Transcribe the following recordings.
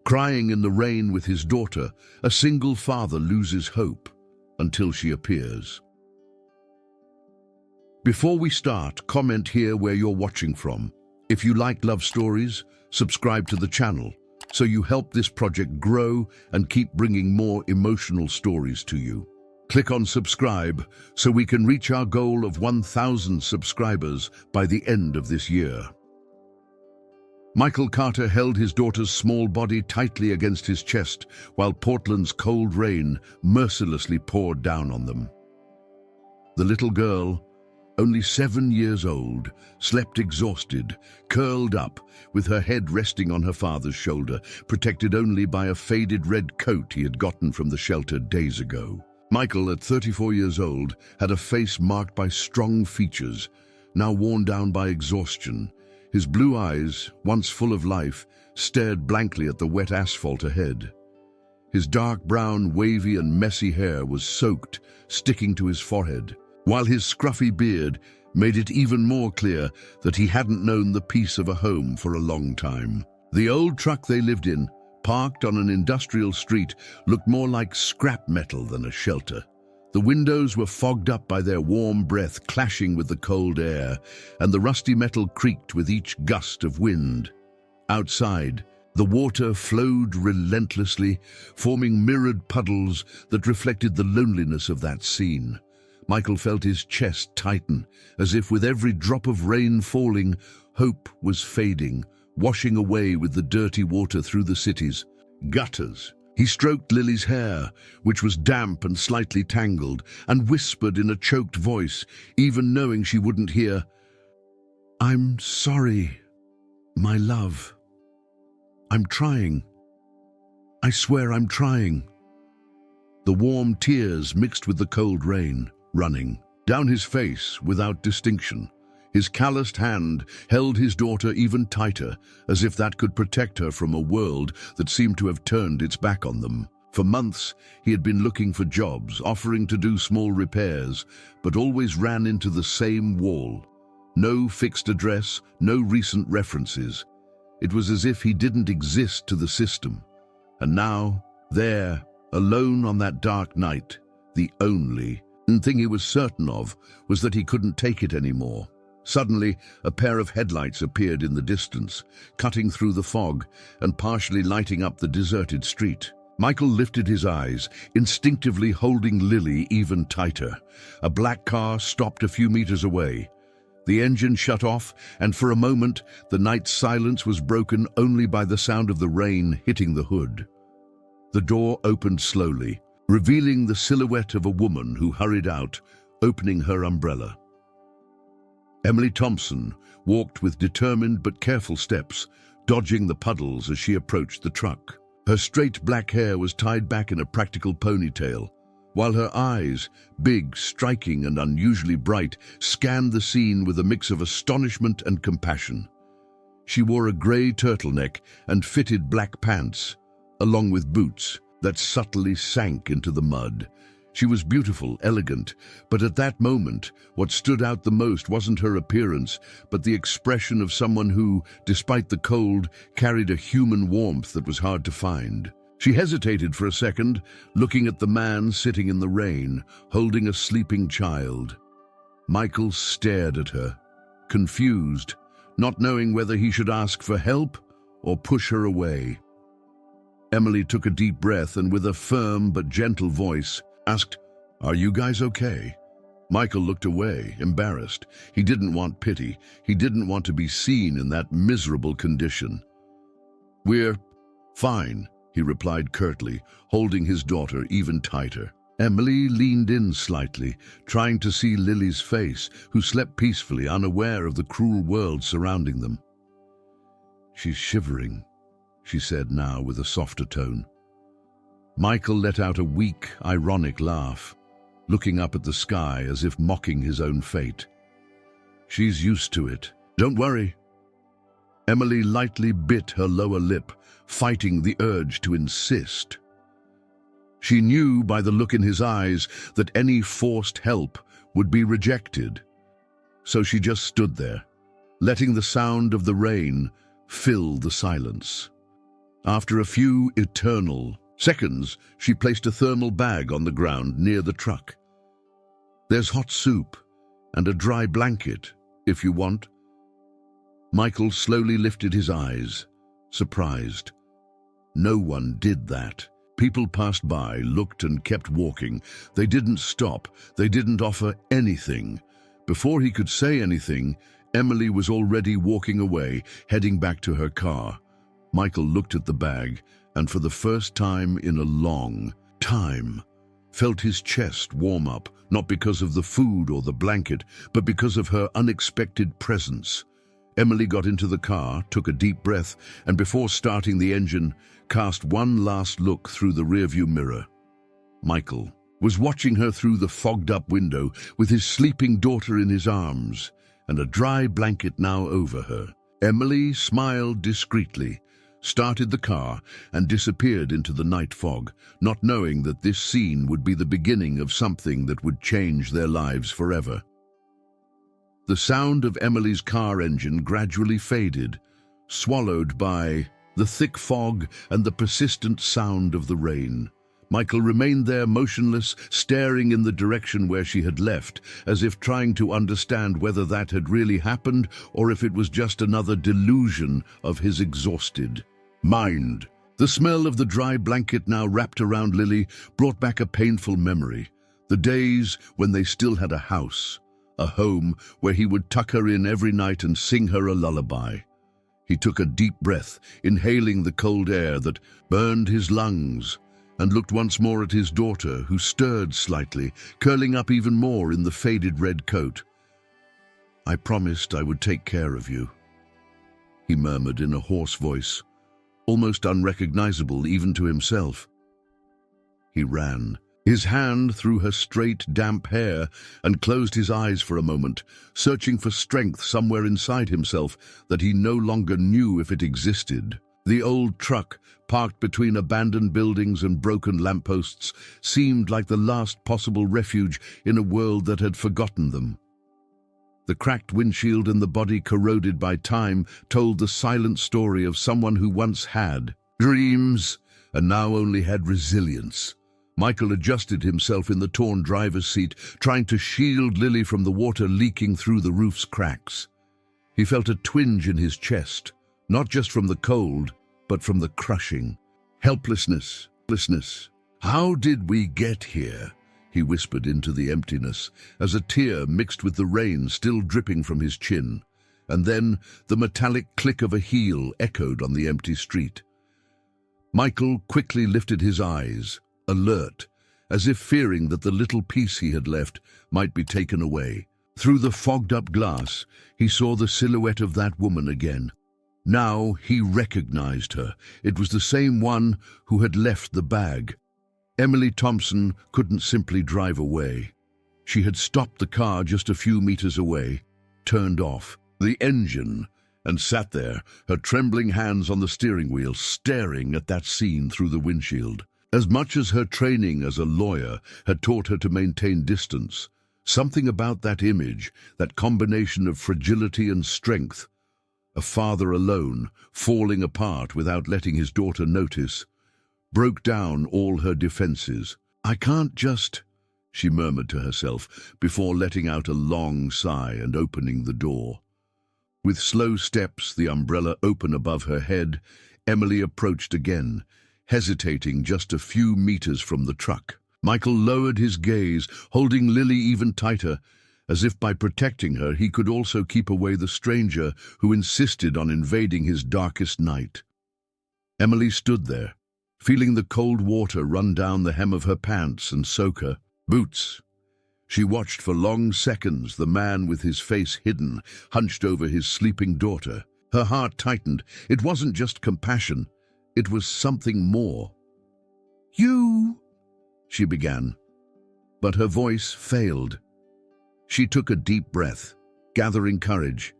Crying in the rain with his daughter, a single father loses hope until she appears. Before we start, comment here where you're watching from. If you like love stories, subscribe to the channel so you help this project grow and keep bringing more emotional stories to you. Click on subscribe so we can reach our goal of 1,000 subscribers by the end of this year. Michael Carter held his daughter's small body tightly against his chest while Portland's cold rain mercilessly poured down on them. The little girl, only 7 years old, slept exhausted, curled up, with her head resting on her father's shoulder, protected only by a faded red coat he had gotten from the shelter days ago. Michael, at 34 years old, had a face marked by strong features, now worn down by exhaustion. His blue eyes, once full of life, stared blankly at the wet asphalt ahead. His dark brown, wavy and messy hair was soaked, sticking to his forehead, while his scruffy beard made it even more clear that he hadn't known the peace of a home for a long time. The old truck they lived in, parked on an industrial street, looked more like scrap metal than a shelter. The windows were fogged up by their warm breath clashing with the cold air, and the rusty metal creaked with each gust of wind. Outside, the water flowed relentlessly, forming mirrored puddles that reflected the loneliness of that scene. Michael felt his chest tighten, as if with every drop of rain falling, hope was fading, washing away with the dirty water through the city's gutters. He stroked Lily's hair, which was damp and slightly tangled, and whispered in a choked voice, even knowing she wouldn't hear, "I'm sorry, my love. I'm trying. I swear I'm trying." The warm tears mixed with the cold rain, running down his face without distinction. His calloused hand held his daughter even tighter, as if that could protect her from a world that seemed to have turned its back on them. For months, he had been looking for jobs, offering to do small repairs, but always ran into the same wall. No fixed address, no recent references. It was as if he didn't exist to the system. And now, there, alone on that dark night, the only thing he was certain of was that he couldn't take it anymore. Suddenly, a pair of headlights appeared in the distance, cutting through the fog and partially lighting up the deserted street. Michael lifted his eyes, instinctively holding Lily even tighter. A black car stopped a few meters away. The engine shut off, and for a moment, the night's silence was broken only by the sound of the rain hitting the hood. The door opened slowly, revealing the silhouette of a woman who hurried out, opening her umbrella. Emily Thompson walked with determined but careful steps, dodging the puddles as she approached the truck. Her straight black hair was tied back in a practical ponytail, while her eyes, big, striking and unusually bright, scanned the scene with a mix of astonishment and compassion. She wore a grey turtleneck and fitted black pants, along with boots that subtly sank into the mud. She was beautiful, elegant, but at that moment, what stood out the most wasn't her appearance, but the expression of someone who, despite the cold, carried a human warmth that was hard to find. She hesitated for a second, looking at the man sitting in the rain, holding a sleeping child. Michael stared at her, confused, not knowing whether he should ask for help or push her away. Emily took a deep breath and, with a firm but gentle voice, asked, "Are you guys okay?" Michael looked away, embarrassed. He didn't want pity. He didn't want to be seen in that miserable condition. "We're fine," he replied curtly, holding his daughter even tighter. Emily leaned in slightly, trying to see Lily's face, who slept peacefully, unaware of the cruel world surrounding them. "She's shivering," she said now with a softer tone. Michael let out a weak, ironic laugh, looking up at the sky as if mocking his own fate. "She's used to it. Don't worry." Emily lightly bit her lower lip, fighting the urge to insist. She knew by the look in his eyes that any forced help would be rejected. So she just stood there, letting the sound of the rain fill the silence. After a few eternal seconds, she placed a thermal bag on the ground near the truck. "There's hot soup and a dry blanket, if you want." Michael slowly lifted his eyes, surprised. No one did that. People passed by, looked and kept walking. They didn't stop. They didn't offer anything. Before he could say anything, Emily was already walking away, heading back to her car. Michael looked at the bag and for the first time in a long time, felt his chest warm up, not because of the food or the blanket, but because of her unexpected presence. Emily got into the car, took a deep breath, and before starting the engine, cast one last look through the rearview mirror. Michael was watching her through the fogged-up window with his sleeping daughter in his arms and a dry blanket now over her. Emily smiled discreetly, started the car, and disappeared into the night fog, not knowing that this scene would be the beginning of something that would change their lives forever. The sound of Emily's car engine gradually faded, swallowed by the thick fog and the persistent sound of the rain. Michael remained there motionless, staring in the direction where she had left, as if trying to understand whether that had really happened or if it was just another delusion of his exhausted mind. The smell of the dry blanket now wrapped around Lily brought back a painful memory. The days when they still had a house, a home where he would tuck her in every night and sing her a lullaby. He took a deep breath, inhaling the cold air that burned his lungs, and looked once more at his daughter, who stirred slightly, curling up even more in the faded red coat. "I promised I would take care of you," he murmured in a hoarse voice, almost unrecognizable even to himself. He ran his hand through her straight, damp hair and closed his eyes for a moment, searching for strength somewhere inside himself that he no longer knew if it existed. The old truck, parked between abandoned buildings and broken lampposts, seemed like the last possible refuge in a world that had forgotten them. The cracked windshield and the body corroded by time told the silent story of someone who once had dreams and now only had resilience. Michael adjusted himself in the torn driver's seat, trying to shield Lily from the water leaking through the roof's cracks. He felt a twinge in his chest, not just from the cold, but from the crushing helplessness. "How did we get here?" he whispered into the emptiness, as a tear mixed with the rain still dripping from his chin. And then the metallic click of a heel echoed on the empty street. Michael quickly lifted his eyes, alert, as if fearing that the little piece he had left might be taken away. Through the fogged-up glass, he saw the silhouette of that woman again. Now he recognized her. It was the same one who had left the bag. Emily Thompson couldn't simply drive away. She had stopped the car just a few meters away, turned off the engine, and sat there, her trembling hands on the steering wheel, staring at that scene through the windshield. As much as her training as a lawyer had taught her to maintain distance, something about that image, that combination of fragility and strength, a father alone, falling apart without letting his daughter notice, broke down all her defenses. "I can't just," she murmured to herself, before letting out a long sigh and opening the door. With slow steps, the umbrella open above her head, Emily approached again, hesitating just a few meters from the truck. Michael lowered his gaze, holding Lily even tighter, as if by protecting her he could also keep away the stranger who insisted on invading his darkest night. Emily stood there, feeling the cold water run down the hem of her pants and soak her boots. She watched for long seconds the man with his face hidden, hunched over his sleeping daughter. Her heart tightened. It wasn't just compassion. It was something more. "You," she began, but her voice failed. She took a deep breath, gathering courage.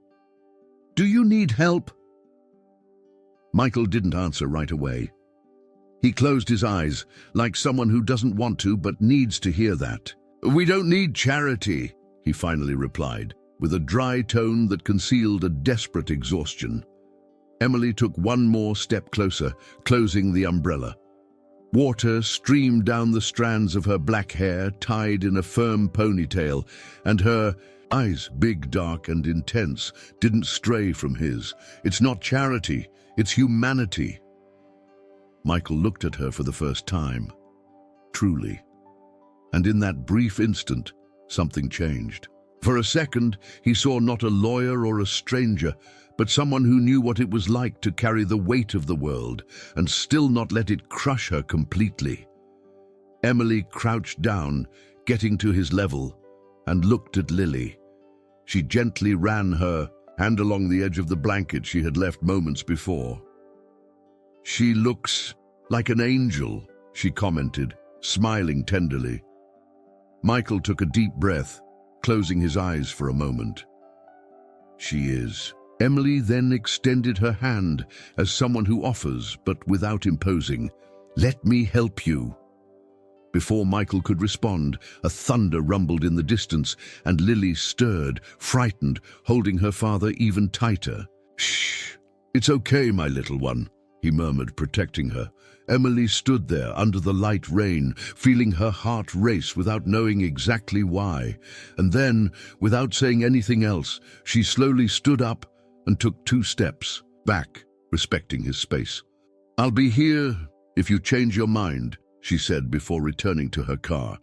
"Do you need help?" Michael didn't answer right away. He closed his eyes, like someone who doesn't want to but needs to hear that. "We don't need charity," he finally replied, with a dry tone that concealed a desperate exhaustion. Emily took one more step closer, closing the umbrella. Water streamed down the strands of her black hair, tied in a firm ponytail, and her eyes, big, dark, and intense, didn't stray from his. It's not charity, it's humanity. Michael looked at her for the first time. Truly. And in that brief instant, something changed. For a second, he saw not a lawyer or a stranger, but someone who knew what it was like to carry the weight of the world and still not let it crush her completely. Emily crouched down, getting to his level, and looked at Lily. She gently ran her hand along the edge of the blanket she had left moments before. "She looks like an angel," she commented, smiling tenderly. Michael took a deep breath, closing his eyes for a moment. "She is." Emily then extended her hand as someone who offers, but without imposing. "Let me help you." Before Michael could respond, a thunder rumbled in the distance, and Lily stirred, frightened, holding her father even tighter. "Shh, it's okay, my little one," he murmured, protecting her. Emily stood there under the light rain, feeling her heart race without knowing exactly why. And then, without saying anything else, she slowly stood up and took 2 steps back, respecting his space. "I'll be here if you change your mind," she said before returning to her car.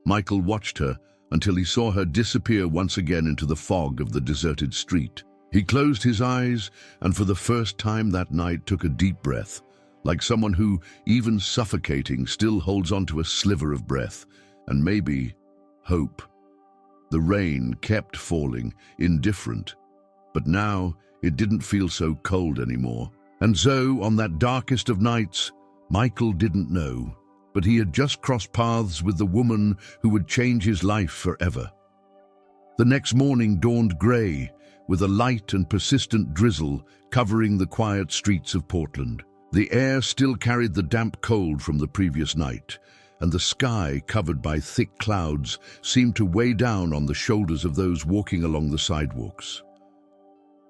Michael watched her until he saw her disappear once again into the fog of the deserted street. He closed his eyes and for the first time that night took a deep breath, like someone who, even suffocating, still holds on to a sliver of breath, and maybe hope. The rain kept falling, indifferent, but now it didn't feel so cold anymore. And so, on that darkest of nights, Michael didn't know, but he had just crossed paths with the woman who would change his life forever. The next morning dawned grey, with a light and persistent drizzle covering the quiet streets of Portland. The air still carried the damp cold from the previous night, and the sky, covered by thick clouds, seemed to weigh down on the shoulders of those walking along the sidewalks.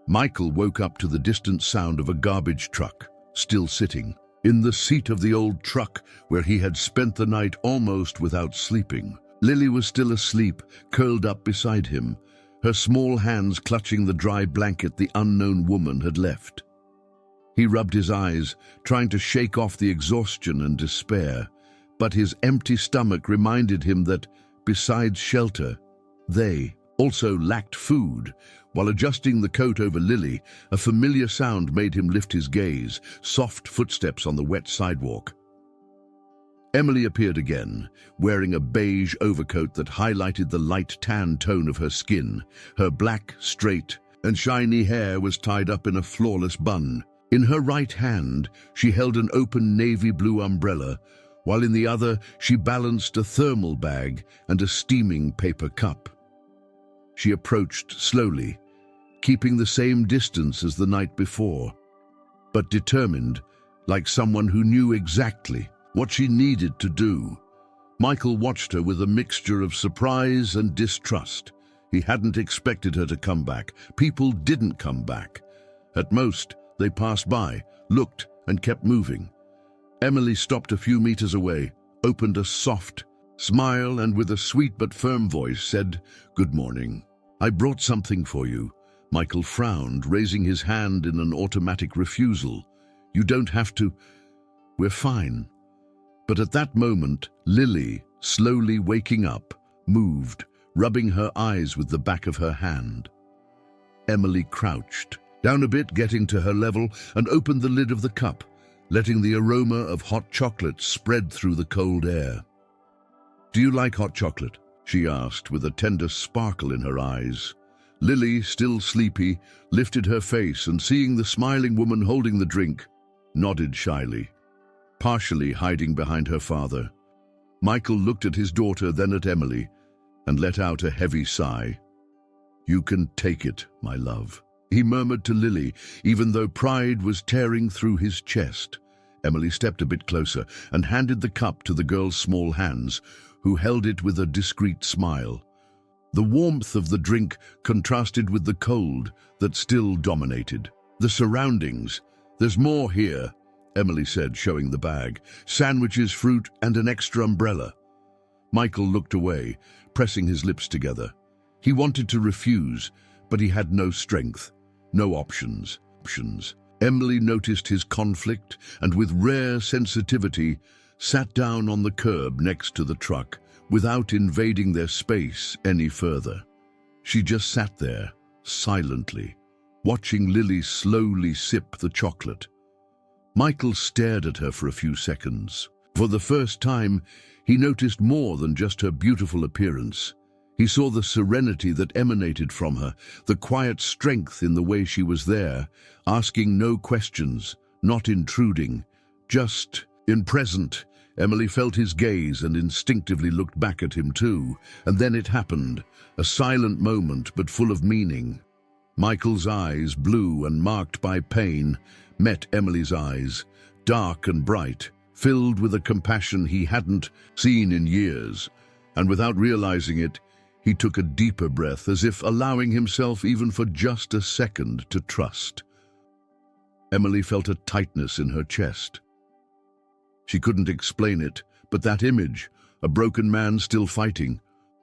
Michael woke up to the distant sound of a garbage truck, still sitting in the seat of the old truck where he had spent the night almost without sleeping. Lily was still asleep, curled up beside him, her small hands clutching the dry blanket the unknown woman had left. He rubbed his eyes, trying to shake off the exhaustion and despair, but his empty stomach reminded him that, besides shelter, they also lacked food. While adjusting the coat over Lily, a familiar sound made him lift his gaze, soft footsteps on the wet sidewalk. Emily appeared again, wearing a beige overcoat that highlighted the light tan tone of her skin. Her black, straight, and shiny hair was tied up in a flawless bun. In her right hand, she held an open navy blue umbrella, while in the other she balanced a thermal bag and a steaming paper cup. She approached slowly, keeping the same distance as the night before, but determined, like someone who knew exactly what she needed to do. Michael watched her with a mixture of surprise and distrust. He hadn't expected her to come back. People didn't come back. At most, they passed by, looked, and kept moving. Emily stopped a few meters away, opened a soft smile, and with a sweet but firm voice said, "Good morning. I brought something for you." Michael frowned, raising his hand in an automatic refusal. "You don't have to. We're fine." But at that moment, Lily, slowly waking up, moved, rubbing her eyes with the back of her hand. Emily crouched down a bit, getting to her level, and opened the lid of the cup, letting the aroma of hot chocolate spread through the cold air. "Do you like hot chocolate?" she asked, with a tender sparkle in her eyes. Lily, still sleepy, lifted her face and, seeing the smiling woman holding the drink, nodded shyly, partially hiding behind her father. Michael looked at his daughter, then at Emily, and let out a heavy sigh. "You can take it, my love," he murmured to Lily, even though pride was tearing through his chest. Emily stepped a bit closer and handed the cup to the girl's small hands, who held it with a discreet smile. The warmth of the drink contrasted with the cold that still dominated. The surroundings. There's more here, Emily said, showing the bag. Sandwiches, fruit, and an extra umbrella. Michael looked away, pressing his lips together. He wanted to refuse, but he had no strength, no options. Emily noticed his conflict and with rare sensitivity sat down on the curb next to the truck without invading their space any further. She just sat there, silently, watching Lily slowly sip the chocolate. Michael stared at her for a few seconds. For the first time, he noticed more than just her beautiful appearance. He saw the serenity that emanated from her, the quiet strength in the way she was there, asking no questions, not intruding, just present. Emily felt his gaze and instinctively looked back at him too, and then it happened, a silent moment but full of meaning. Michael's eyes, blue and marked by pain, met Emily's eyes, dark and bright, filled with a compassion he hadn't seen in years, and without realizing it, he took a deeper breath, as if allowing himself even for just a second to trust. Emily felt a tightness in her chest. She couldn't explain it, but that image, a broken man still fighting,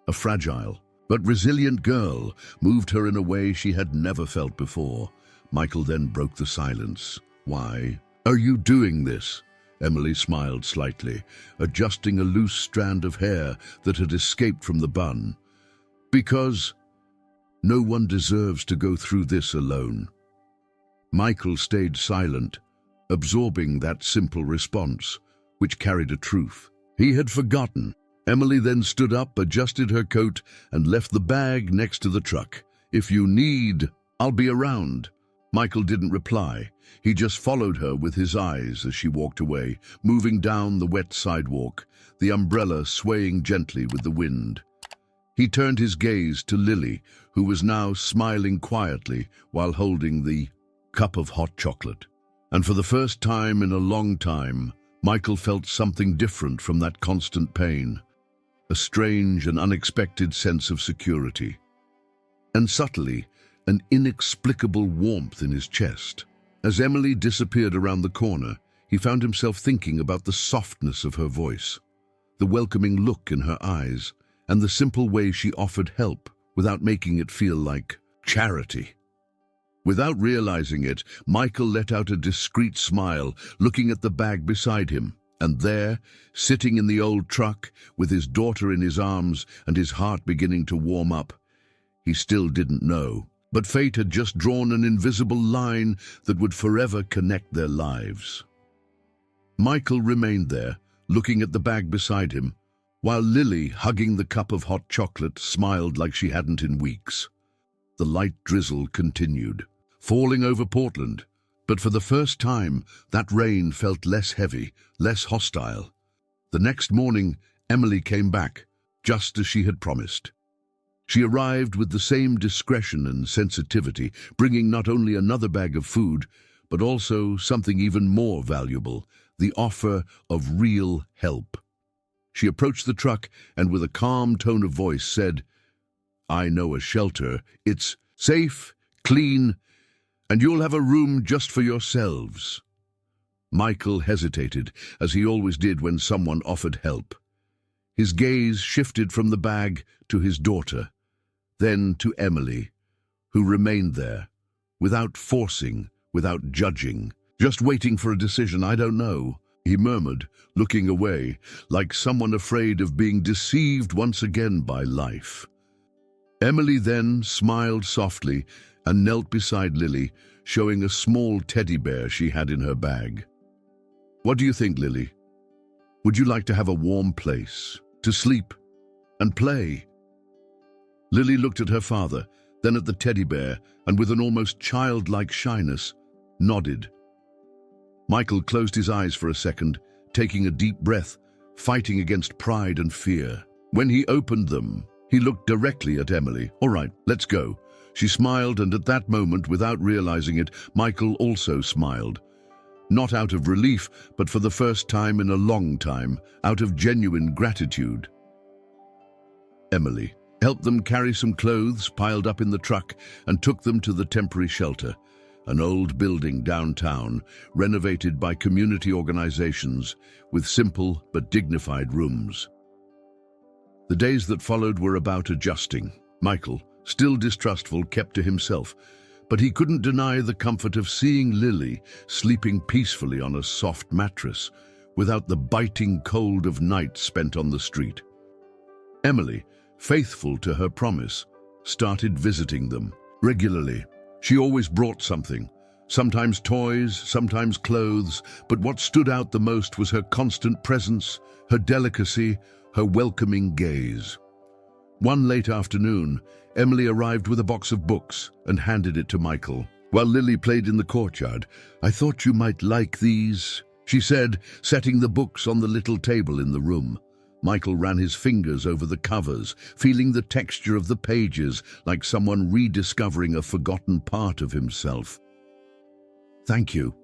a fragile but resilient girl, moved her in a way she had never felt before. Michael then broke the silence. "Why are you doing this?" Emily smiled slightly, adjusting a loose strand of hair that had escaped from the bun. "Because no one deserves to go through this alone." Michael stayed silent, absorbing that simple response, which carried a truth he had forgotten. Emily then stood up, adjusted her coat, and left the bag next to the truck. "If you need, I'll be around." Michael didn't reply. He just followed her with his eyes as she walked away, moving down the wet sidewalk, the umbrella swaying gently with the wind. He turned his gaze to Lily, who was now smiling quietly while holding the cup of hot chocolate. And for the first time in a long time, Michael felt something different from that constant pain, a strange and unexpected sense of security. And subtly, an inexplicable warmth in his chest. As Emily disappeared around the corner, he found himself thinking about the softness of her voice, the welcoming look in her eyes, and the simple way she offered help without making it feel like charity. Without realizing it, Michael let out a discreet smile, looking at the bag beside him, and there, sitting in the old truck, with his daughter in his arms and his heart beginning to warm up, he still didn't know. But fate had just drawn an invisible line that would forever connect their lives. Michael remained there, looking at the bag beside him, while Lily, hugging the cup of hot chocolate, smiled like she hadn't in weeks. The light drizzle continued, falling over Portland, but for the first time, that rain felt less heavy, less hostile. The next morning, Emily came back, just as she had promised. She arrived with the same discretion and sensitivity, bringing not only another bag of food, but also something even more valuable, the offer of real help. She approached the truck and with a calm tone of voice said, "I know a shelter. It's safe, clean, and you'll have a room just for yourselves." Michael hesitated, as he always did when someone offered help. His gaze shifted from the bag to his daughter, then to Emily, who remained there, without forcing, without judging, just waiting for a decision. "I don't know," he murmured, looking away, like someone afraid of being deceived once again by life. Emily then smiled softly and knelt beside Lily, showing a small teddy bear she had in her bag. "What do you think, Lily? Would you like to have a warm place, to sleep and play?" Lily looked at her father, then at the teddy bear, and with an almost childlike shyness, nodded. Michael closed his eyes for a second, taking a deep breath, fighting against pride and fear. When he opened them, he looked directly at Emily. "All right, let's go." She smiled, and at that moment, without realizing it, Michael also smiled. Not out of relief, but for the first time in a long time, out of genuine gratitude. Emily helped them carry some clothes piled up in the truck and took them to the temporary shelter, an old building downtown, renovated by community organizations with simple but dignified rooms. The days that followed were about adjusting. Michael, still distrustful, kept to himself, but he couldn't deny the comfort of seeing Lily sleeping peacefully on a soft mattress without the biting cold of night spent on the street. Emily, faithful to her promise, started visiting them regularly. She always brought something, sometimes toys, sometimes clothes, but what stood out the most was her constant presence, her delicacy, her welcoming gaze. One late afternoon, Emily arrived with a box of books and handed it to Michael. While Lily played in the courtyard, "I thought you might like these," she said, setting the books on the little table in the room. Michael ran his fingers over the covers, feeling the texture of the pages like someone rediscovering a forgotten part of himself. "Thank you,"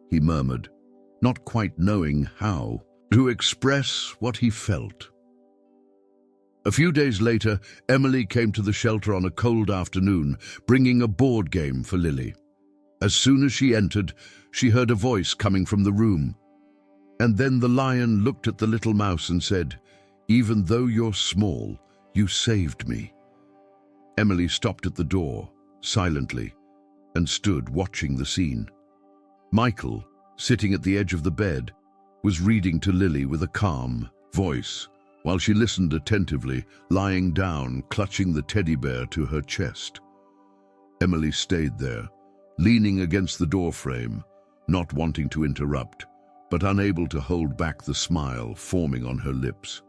he murmured, not quite knowing how to express what he felt. A few days later, Emily came to the shelter on a cold afternoon, bringing a board game for Lily. As soon as she entered, she heard a voice coming from the room. And then the lion looked at the little mouse and said, "Even though you're small, you saved me." Emily stopped at the door, silently, and stood watching the scene. Michael, sitting at the edge of the bed, was reading to Lily with a calm voice, while she listened attentively, lying down, clutching the teddy bear to her chest. Emily stayed there, leaning against the doorframe, not wanting to interrupt, but unable to hold back the smile forming on her lips.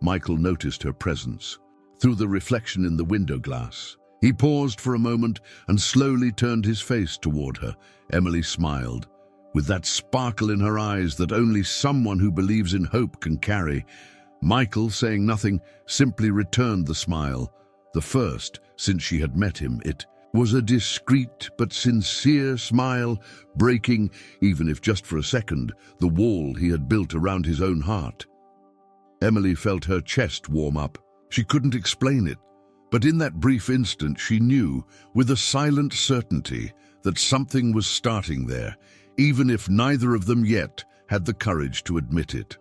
Michael noticed her presence through the reflection in the window glass. He paused for a moment and slowly turned his face toward her. Emily smiled, with that sparkle in her eyes that only someone who believes in hope can carry. Michael, saying nothing, simply returned the smile, the first since she had met him. It was a discreet but sincere smile, breaking, even if just for a second, the wall he had built around his own heart. Emily felt her chest warm up. She couldn't explain it, but in that brief instant she knew, with a silent certainty, that something was starting there, even if neither of them yet had the courage to admit it.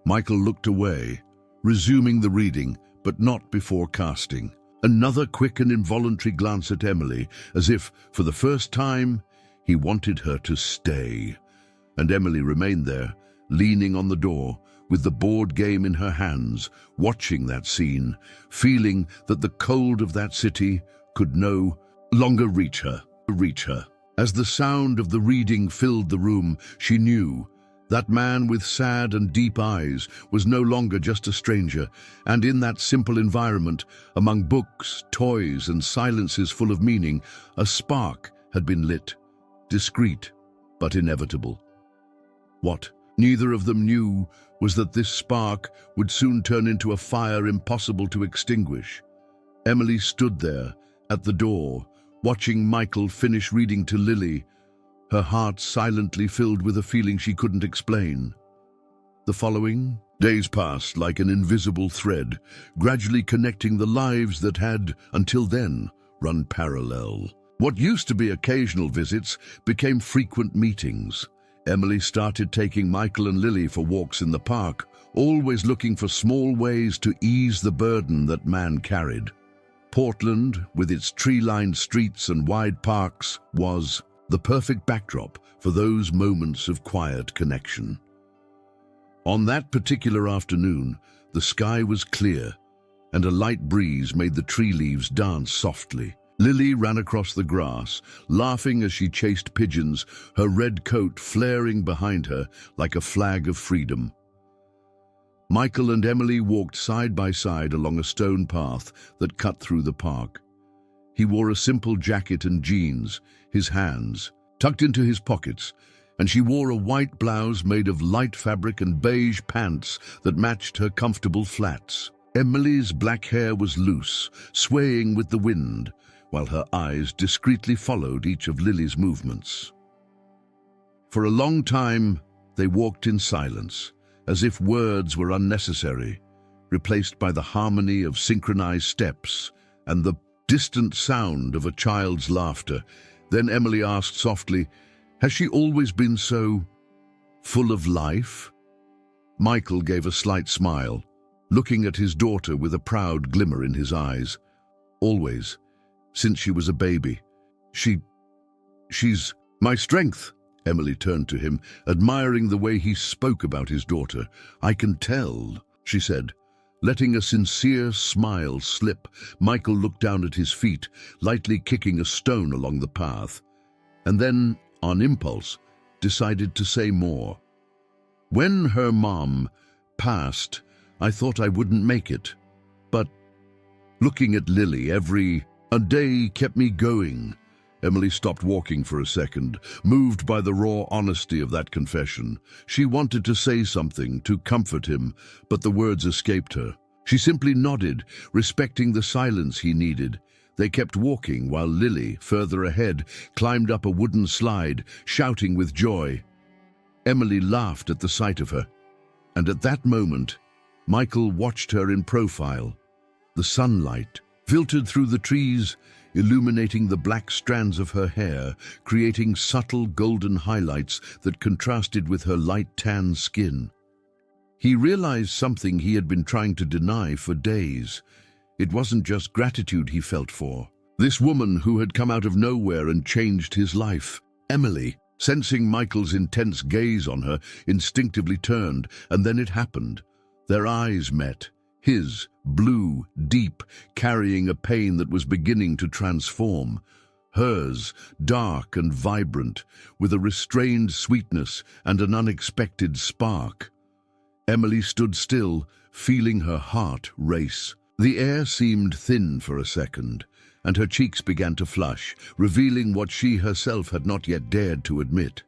Michael looked away, resuming the reading, but not before casting another quick and involuntary glance at Emily, as if, for the first time, he wanted her to stay. And Emily remained there, leaning on the door, with the board game in her hands, watching that scene, feeling that the cold of that city could no longer reach her. As the sound of the reading filled the room, she knew that man with sad and deep eyes was no longer just a stranger, and in that simple environment, among books, toys, and silences full of meaning, a spark had been lit, discreet but inevitable. What neither of them knew was that this spark would soon turn into a fire impossible to extinguish. Emily stood there, at the door, watching Michael finish reading to Lily, her heart silently filled with a feeling she couldn't explain. The following days passed like an invisible thread, gradually connecting the lives that had, until then, run parallel. What used to be occasional visits became frequent meetings. Emily started taking Michael and Lily for walks in the park, always looking for small ways to ease the burden that man carried. Portland, with its tree-lined streets and wide parks, was the perfect backdrop for those moments of quiet connection. On that particular afternoon, the sky was clear, and a light breeze made the tree leaves dance softly. Lily ran across the grass, laughing as she chased pigeons, her red coat flaring behind her like a flag of freedom. Michael and Emily walked side by side along a stone path that cut through the park. He wore a simple jacket and jeans, his hands tucked into his pockets, and she wore a white blouse made of light fabric and beige pants that matched her comfortable flats. Emily's black hair was loose, swaying with the wind, while her eyes discreetly followed each of Lily's movements. For a long time, they walked in silence, as if words were unnecessary, replaced by the harmony of synchronized steps and the distant sound of a child's laughter. Then Emily asked softly, "Has she always been so full of life?" Michael gave a slight smile, looking at his daughter with a proud glimmer in his eyes. "Always, since she was a baby. She's my strength." Emily turned to him, admiring the way he spoke about his daughter. "I can tell," she said. Letting a sincere smile slip, Michael looked down at his feet, lightly kicking a stone along the path, and then, on impulse, decided to say more. "When her mom passed, I thought I wouldn't make it. But looking at Lily a day kept me going." Emily stopped walking for a second, moved by the raw honesty of that confession. She wanted to say something, to comfort him, but the words escaped her. She simply nodded, respecting the silence he needed. They kept walking while Lily, further ahead, climbed up a wooden slide, shouting with joy. Emily laughed at the sight of her, and at that moment, Michael watched her in profile. The sunlight filtered through the trees, illuminating the black strands of her hair, creating subtle golden highlights that contrasted with her light tan skin. He realized something he had been trying to deny for days. It wasn't just gratitude he felt for this woman who had come out of nowhere and changed his life. Emily, sensing Michael's intense gaze on her, instinctively turned, and then it happened. Their eyes met. His, blue, deep, carrying a pain that was beginning to transform. Hers, dark and vibrant, with a restrained sweetness and an unexpected spark. Emily stood still, feeling her heart race. The air seemed thin for a second, and her cheeks began to flush, revealing what she herself had not yet dared to admit.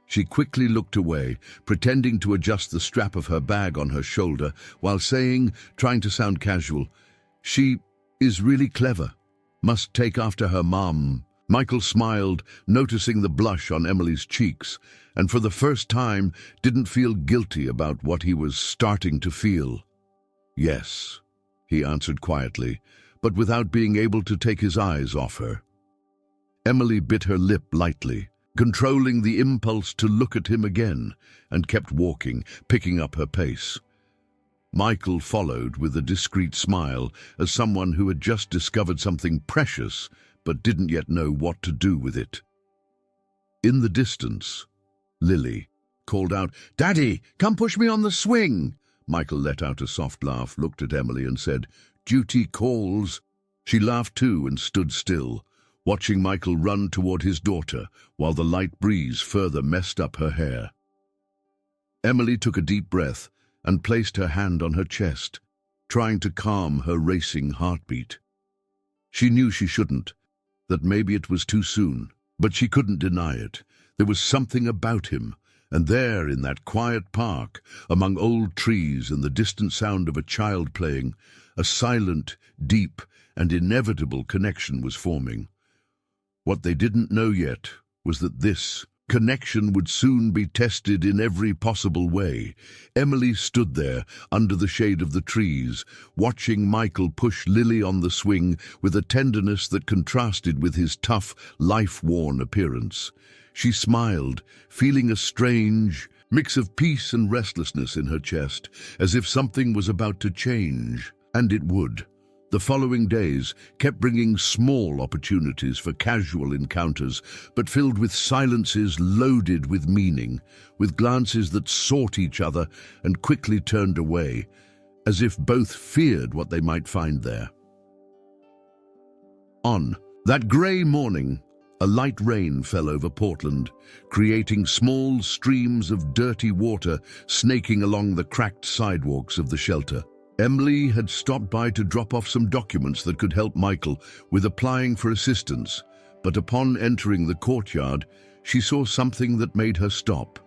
She quickly looked away, pretending to adjust the strap of her bag on her shoulder, while saying, trying to sound casual, "She is really clever. Must take after her mom." Michael smiled, noticing the blush on Emily's cheeks, and for the first time didn't feel guilty about what he was starting to feel. "Yes," he answered quietly, but without being able to take his eyes off her. Emily bit her lip lightly, controlling the impulse to look at him again, and kept walking, picking up her pace. Michael followed with a discreet smile, as someone who had just discovered something precious but didn't yet know what to do with it. In the distance, Lily called out, "Daddy, come push me on the swing!" Michael let out a soft laugh, looked at Emily and said, "Duty calls." She laughed too and stood still, watching Michael run toward his daughter while the light breeze further messed up her hair. Emily took a deep breath and placed her hand on her chest, trying to calm her racing heartbeat. She knew she shouldn't, that maybe it was too soon, but she couldn't deny it. There was something about him, and there in that quiet park, among old trees and the distant sound of a child playing, a silent, deep, and inevitable connection was forming. What they didn't know yet was that this connection would soon be tested in every possible way. Emily stood there under the shade of the trees, watching Michael push Lily on the swing with a tenderness that contrasted with his tough, life-worn appearance. She smiled, feeling a strange mix of peace and restlessness in her chest, as if something was about to change. And it would. The following days kept bringing small opportunities for casual encounters, but filled with silences loaded with meaning, with glances that sought each other and quickly turned away, as if both feared what they might find there. On that grey morning, a light rain fell over Portland, creating small streams of dirty water snaking along the cracked sidewalks of the shelter. Emily had stopped by to drop off some documents that could help Michael with applying for assistance, but upon entering the courtyard, she saw something that made her stop.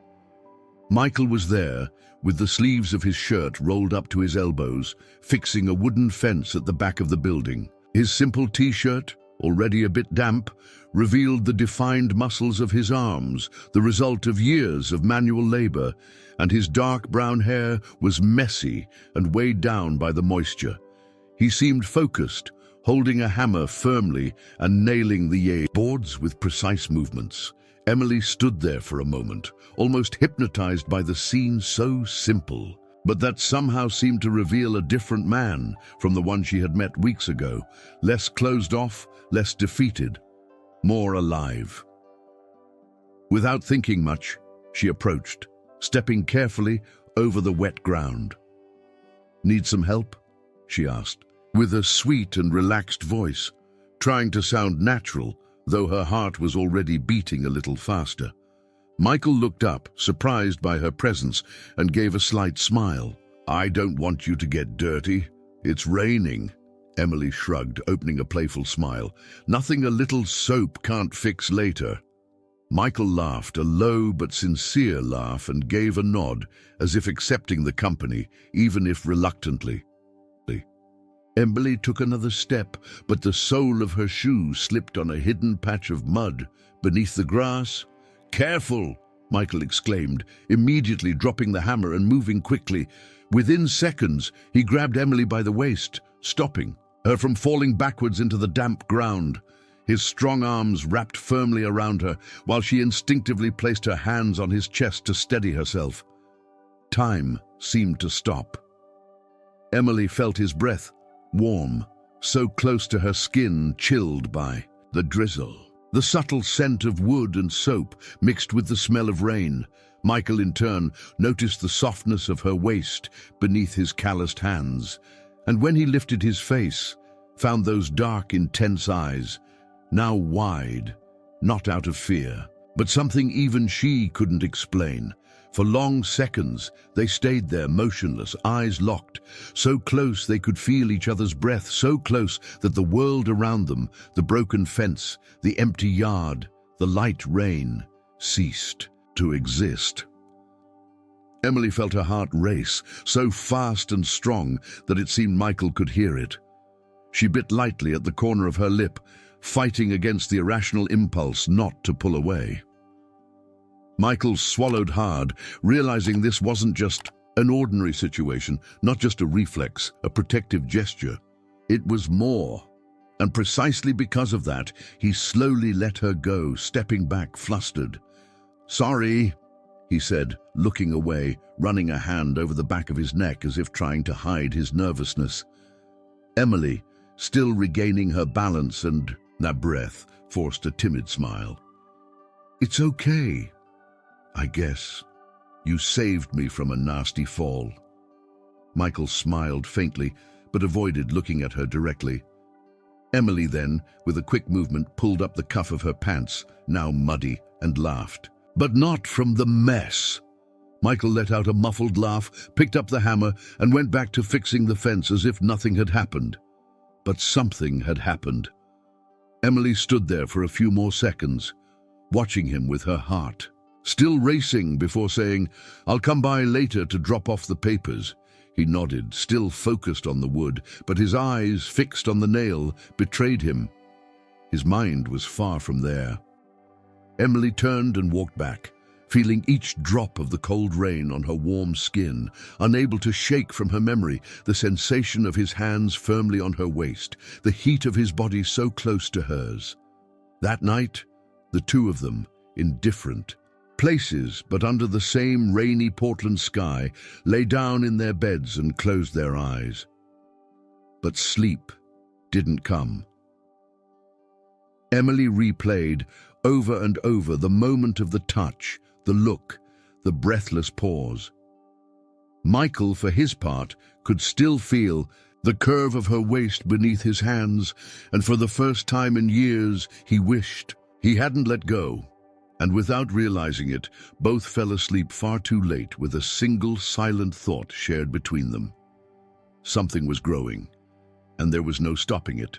Michael was there, with the sleeves of his shirt rolled up to his elbows, fixing a wooden fence at the back of the building. His simple t-shirt, already a bit damp, revealed the defined muscles of his arms, the result of years of manual labor, and his dark brown hair was messy and weighed down by the moisture. He seemed focused, holding a hammer firmly and nailing the boards with precise movements. Emily stood there for a moment, almost hypnotized by the scene so simple, but that somehow seemed to reveal a different man from the one she had met weeks ago, less closed off, less defeated, more alive. Without thinking much, she approached, stepping carefully over the wet ground. "Need some help?" she asked, with a sweet and relaxed voice, trying to sound natural, though her heart was already beating a little faster. Michael looked up, surprised by her presence, and gave a slight smile. "I don't want you to get dirty. It's raining." Emily shrugged, opening a playful smile. "Nothing a little soap can't fix later." Michael laughed, a low but sincere laugh, and gave a nod, as if accepting the company, even if reluctantly. Emily took another step, but the sole of her shoe slipped on a hidden patch of mud beneath the grass. "Careful!" Michael exclaimed, immediately dropping the hammer and moving quickly. Within seconds, he grabbed Emily by the waist, stopping her from falling backwards into the damp ground. His strong arms wrapped firmly around her, while she instinctively placed her hands on his chest to steady herself. Time seemed to stop. Emily felt his breath, warm, so close to her skin, chilled by the drizzle. The subtle scent of wood and soap mixed with the smell of rain. Michael, in turn, noticed the softness of her waist beneath his calloused hands, and when he lifted his face, found those dark, intense eyes, now wide, not out of fear, but something even she couldn't explain. For long seconds, they stayed there, motionless, eyes locked, so close they could feel each other's breath, so close that the world around them, the broken fence, the empty yard, the light rain, ceased to exist. Emily felt her heart race, so fast and strong that it seemed Michael could hear it. She bit lightly at the corner of her lip, fighting against the irrational impulse not to pull away. Michael swallowed hard, realizing this wasn't just an ordinary situation, not just a reflex, a protective gesture. It was more. And precisely because of that, he slowly let her go, stepping back, flustered. "Sorry," he said, looking away, running a hand over the back of his neck as if trying to hide his nervousness. Emily, still regaining her balance and that breath, forced a timid smile. "It's okay. I guess. You saved me from a nasty fall." Michael smiled faintly, but avoided looking at her directly. Emily then, with a quick movement, pulled up the cuff of her pants, now muddy, and laughed. But not from the mess. Michael let out a muffled laugh, picked up the hammer, and went back to fixing the fence as if nothing had happened. But something had happened. Emily stood there for a few more seconds, watching him with her heart still racing, before saying, "I'll come by later to drop off the papers." He nodded, still focused on the wood, but his eyes, fixed on the nail, betrayed him. His mind was far from there. Emily turned and walked back, feeling each drop of the cold rain on her warm skin, unable to shake from her memory the sensation of his hands firmly on her waist, the heat of his body so close to hers. That night, the two of them, in different places but under the same rainy Portland sky, lay down in their beds and closed their eyes. But sleep didn't come. Emily replayed over and over the moment of the touch, the look, the breathless pause. Michael, for his part, could still feel the curve of her waist beneath his hands, and for the first time in years, he wished he hadn't let go. And without realizing it, both fell asleep far too late with a single silent thought shared between them. Something was growing, and there was no stopping it.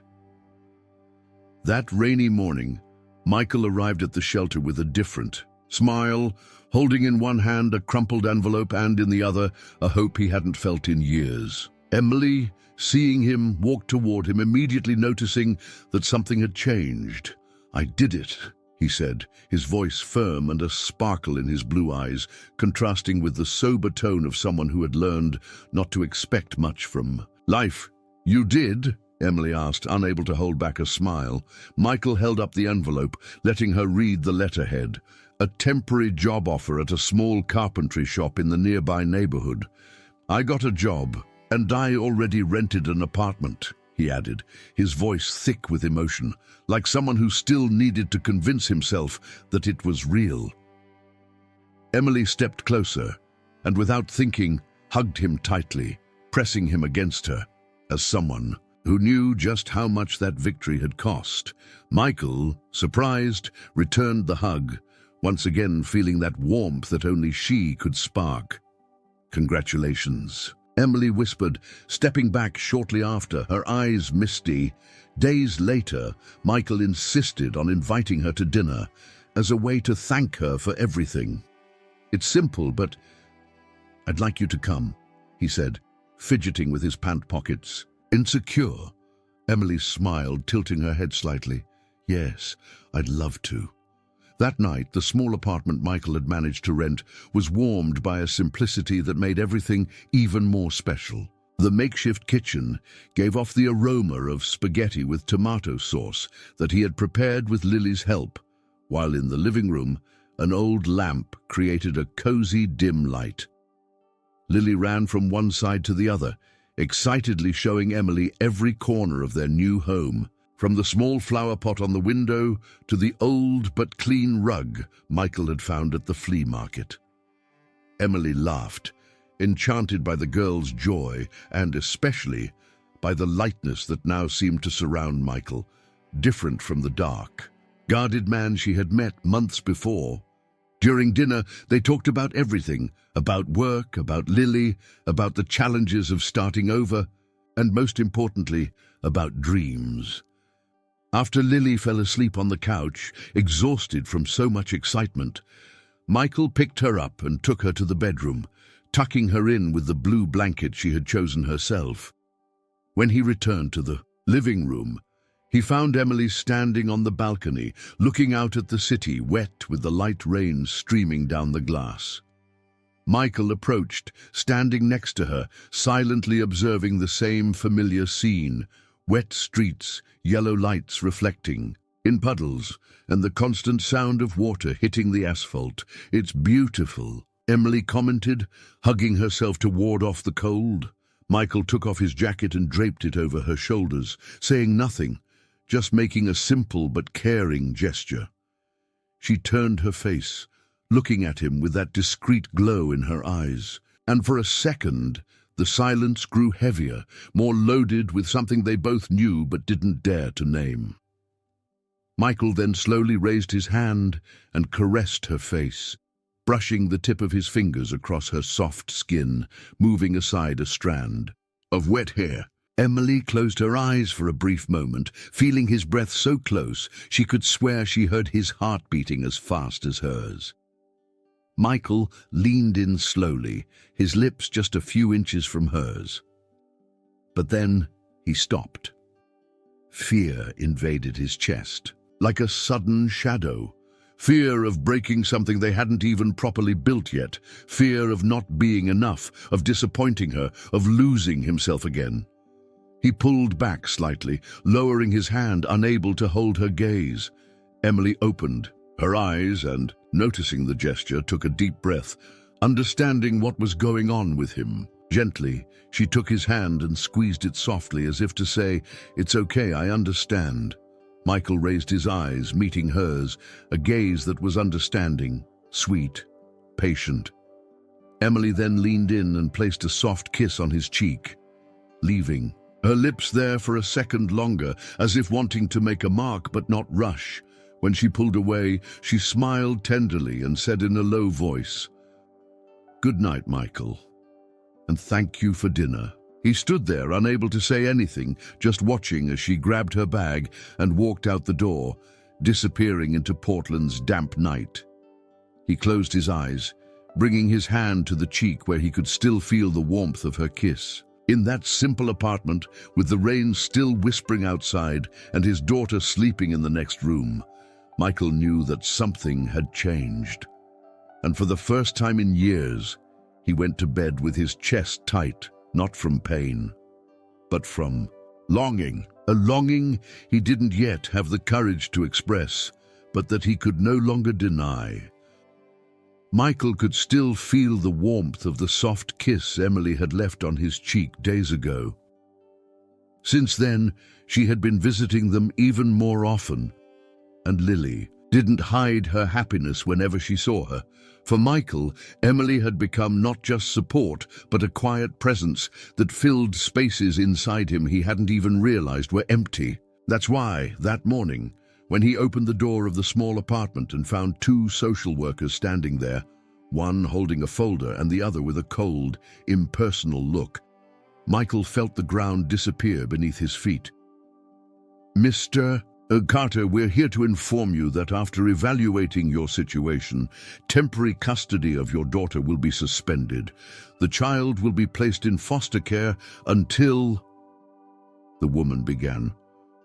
That rainy morning, Michael arrived at the shelter with a different smile, holding in one hand a crumpled envelope and in the other a hope he hadn't felt in years. Emily, seeing him, walked toward him, immediately noticing that something had changed. "I did it," he said, his voice firm and a sparkle in his blue eyes, contrasting with the sober tone of someone who had learned not to expect much from life. "You did?" Emily asked, unable to hold back a smile. Michael held up the envelope, letting her read the letterhead. A temporary job offer at a small carpentry shop in the nearby neighborhood. I got a job, and I already rented an apartment, he added, his voice thick with emotion, like someone who still needed to convince himself that it was real. Emily stepped closer, and without thinking, hugged him tightly, pressing him against her, as someone who knew just how much that victory had cost. Michael, surprised, returned the hug, once again feeling that warmth that only she could spark. "Congratulations," Emily whispered, stepping back shortly after, her eyes misty. Days later, Michael insisted on inviting her to dinner as a way to thank her for everything. "It's simple, but I'd like you to come," he said, fidgeting with his pant pockets. Insecure, Emily smiled, tilting her head slightly. "Yes, I'd love to." That night, the small apartment Michael had managed to rent was warmed by a simplicity that made everything even more special. The makeshift kitchen gave off the aroma of spaghetti with tomato sauce that he had prepared with Lily's help, while in the living room, an old lamp created a cozy dim light. Lily ran from one side to the other, excitedly showing Emily every corner of their new home, from the small flower pot on the window to the old but clean rug Michael had found at the flea market. Emily laughed, enchanted by the girl's joy and especially by the lightness that now seemed to surround Michael, different from the dark, guarded man she had met months before. During dinner, they talked about everything, about work, about Lily, about the challenges of starting over, and most importantly, about dreams. After Lily fell asleep on the couch, exhausted from so much excitement, Michael picked her up and took her to the bedroom, tucking her in with the blue blanket she had chosen herself. When he returned to the living room, he found Emily standing on the balcony, looking out at the city, wet with the light rain streaming down the glass. Michael approached, standing next to her, silently observing the same familiar scene, wet streets, yellow lights reflecting in puddles, and the constant sound of water hitting the asphalt. "It's beautiful," Emily commented, hugging herself to ward off the cold. Michael took off his jacket and draped it over her shoulders, saying nothing, just making a simple but caring gesture. She turned her face, looking at him with that discreet glow in her eyes, and for a second the silence grew heavier, more loaded with something they both knew but didn't dare to name. Michael then slowly raised his hand and caressed her face, brushing the tip of his fingers across her soft skin, moving aside a strand of wet hair. Emily closed her eyes for a brief moment, feeling his breath so close she could swear she heard his heart beating as fast as hers. Michael leaned in slowly, his lips just a few inches from hers. But then he stopped. Fear invaded his chest, like a sudden shadow. Fear of breaking something they hadn't even properly built yet. Fear of not being enough, of disappointing her, of losing himself again. He pulled back slightly, lowering his hand, unable to hold her gaze. Emily opened her eyes and, noticing the gesture, took a deep breath, understanding what was going on with him. Gently, she took his hand and squeezed it softly, as if to say, "It's okay, I understand." Michael raised his eyes, meeting hers, a gaze that was understanding, sweet, patient. Emily then leaned in and placed a soft kiss on his cheek, leaving her lips there for a second longer, as if wanting to make a mark but not rush. When she pulled away, she smiled tenderly and said in a low voice, "Good night, Michael, and thank you for dinner." He stood there, unable to say anything, just watching as she grabbed her bag and walked out the door, disappearing into Portland's damp night. He closed his eyes, bringing his hand to the cheek where he could still feel the warmth of her kiss. In that simple apartment, with the rain still whispering outside and his daughter sleeping in the next room, Michael knew that something had changed. And for the first time in years, he went to bed with his chest tight, not from pain, but from Longing, a longing he didn't yet have the courage to express, but that he could no longer deny. Michael could still feel the warmth of the soft kiss Emily had left on his cheek days ago. Since then, she had been visiting them even more often, and Lily didn't hide her happiness whenever she saw her. For Michael, Emily had become not just support, but a quiet presence that filled spaces inside him he hadn't even realized were empty. That's why, that morning, when he opened the door of the small apartment and found two social workers standing there, one holding a folder and the other with a cold, impersonal look, Michael felt the ground disappear beneath his feet. Mr. Carter, we're here to inform you that after evaluating your situation, temporary custody of your daughter will be suspended. The child will be placed in foster care until... The woman began,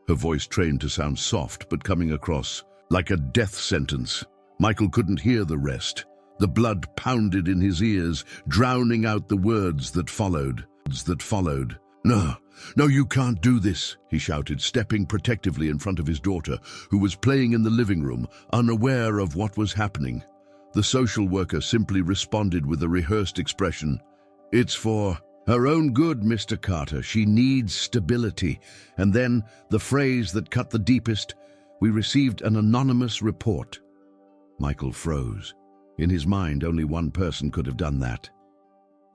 her voice trained to sound soft but coming across like a death sentence. Michael couldn't hear the rest. The blood pounded in his ears, drowning out the words that followed. No, you can't do this, he shouted, stepping protectively in front of his daughter, who was playing in the living room, unaware of what was happening. The social worker simply responded with a rehearsed expression. It's for her own good, Mr. Carter. She needs stability. And then the phrase that cut the deepest, we received an anonymous report. Michael froze. In his mind, only one person could have done that.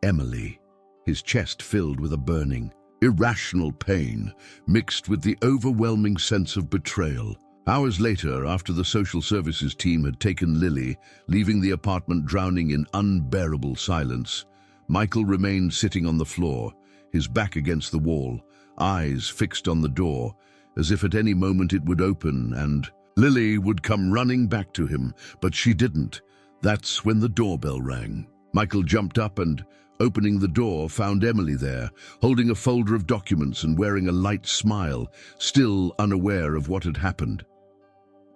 Emily. His chest filled with a burning, irrational pain, mixed with the overwhelming sense of betrayal. Hours later, after the social services team had taken Lily, leaving the apartment drowning in unbearable silence, Michael remained sitting on the floor, his back against the wall, eyes fixed on the door, as if at any moment it would open and Lily would come running back to him, but she didn't. That's when the doorbell rang. Michael jumped up and, opening the door, found Emily there, holding a folder of documents and wearing a light smile, still unaware of what had happened.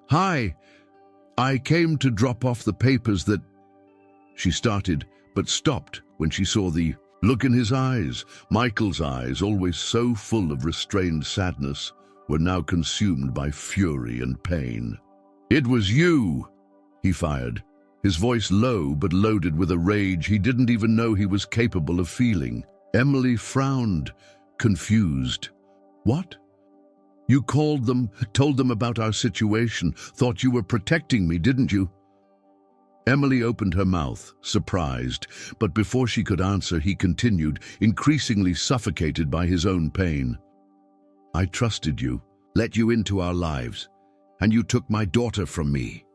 Hi, I came to drop off the papers that... She started, but stopped when she saw the look in his eyes. Michael's eyes, always so full of restrained sadness, were now consumed by fury and pain. It was you, he fired, his voice low but loaded with a rage he didn't even know he was capable of feeling. Emily frowned, confused. What? You called them, told them about our situation, thought you were protecting me, didn't you? Emily opened her mouth, surprised, but before she could answer, he continued, increasingly suffocated by his own pain. I trusted you, let you into our lives, and you took my daughter from me.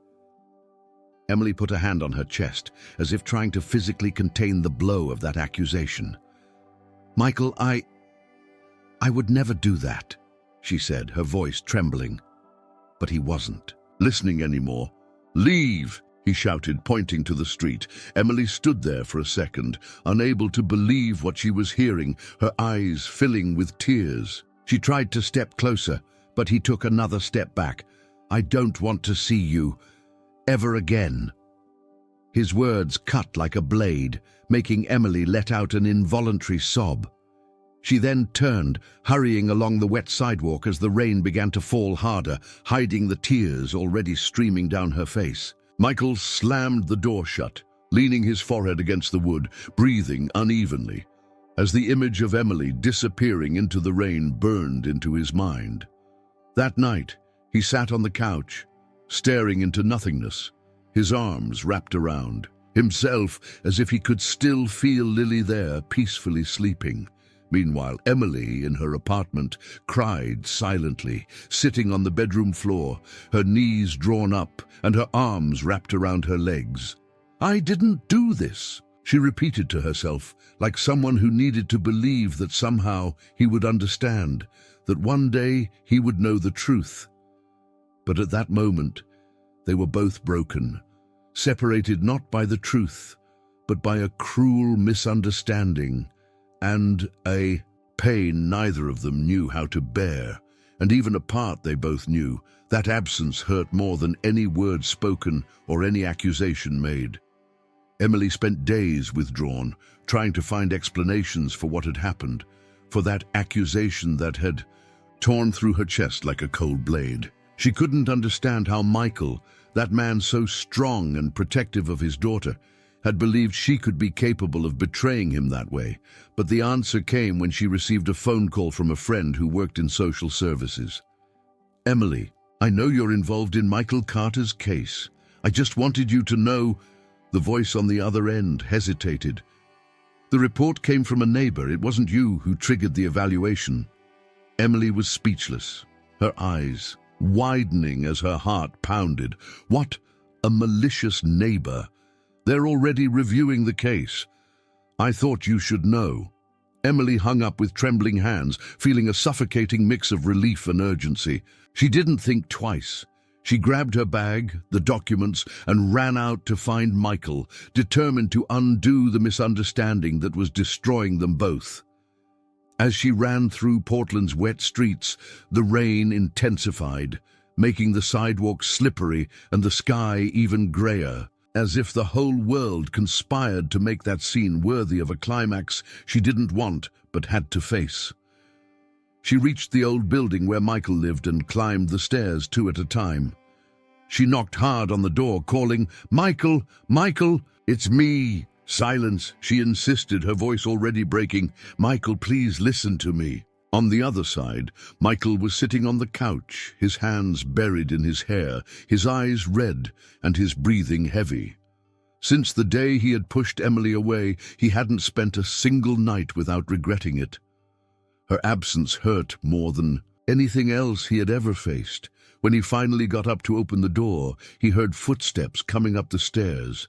Emily put a hand on her chest, as if trying to physically contain the blow of that accusation. Michael, I would never do that, she said, her voice trembling. But he wasn't listening anymore. Leave, he shouted, pointing to the street. Emily stood there for a second, unable to believe what she was hearing, her eyes filling with tears. She tried to step closer, but he took another step back. I don't want to see you ever again. His words cut like a blade, making Emily let out an involuntary sob. She then turned, hurrying along the wet sidewalk as the rain began to fall harder, hiding the tears already streaming down her face. Michael slammed the door shut, leaning his forehead against the wood, breathing unevenly, as the image of Emily disappearing into the rain burned into his mind. That night, he sat on the couch, staring into nothingness, his arms wrapped around himself as if he could still feel Lily there, peacefully sleeping. Meanwhile, Emily, in her apartment, cried silently, sitting on the bedroom floor, her knees drawn up and her arms wrapped around her legs. I didn't do this, she repeated to herself, like someone who needed to believe that somehow he would understand, that one day he would know the truth. But at that moment, they were both broken, separated not by the truth, but by a cruel misunderstanding and a pain neither of them knew how to bear. And even apart, they both knew that absence hurt more than any word spoken or any accusation made. Emily spent days withdrawn, trying to find explanations for what had happened, for that accusation that had torn through her chest like a cold blade. She couldn't understand how Michael, that man so strong and protective of his daughter, had believed she could be capable of betraying him that way. But the answer came when she received a phone call from a friend who worked in social services. "Emily, I know you're involved in Michael Carter's case. I just wanted you to know." The voice on the other end hesitated. "The report came from a neighbor. It wasn't you who triggered the evaluation." Emily was speechless, her eyes widening as her heart pounded. What? A malicious neighbor? They're already reviewing the case. "I thought you should know." Emily hung up with trembling hands, feeling a suffocating mix of relief and urgency. She didn't think twice. She grabbed her bag, the documents, and ran out to find Michael, determined to undo the misunderstanding that was destroying them both. As she ran through Portland's wet streets, the rain intensified, making the sidewalk slippery and the sky even grayer, as if the whole world conspired to make that scene worthy of a climax she didn't want but had to face. She reached the old building where Michael lived and climbed the stairs 2 at a time. She knocked hard on the door, calling, "Michael, Michael, it's me." "Silence," she insisted, her voice already breaking. "Michael, please listen to me." On the other side, Michael was sitting on the couch, his hands buried in his hair, his eyes red and his breathing heavy. Since the day he had pushed Emily away, he hadn't spent a single night without regretting it. Her absence hurt more than anything else he had ever faced. When he finally got up to open the door, he heard footsteps coming up the stairs.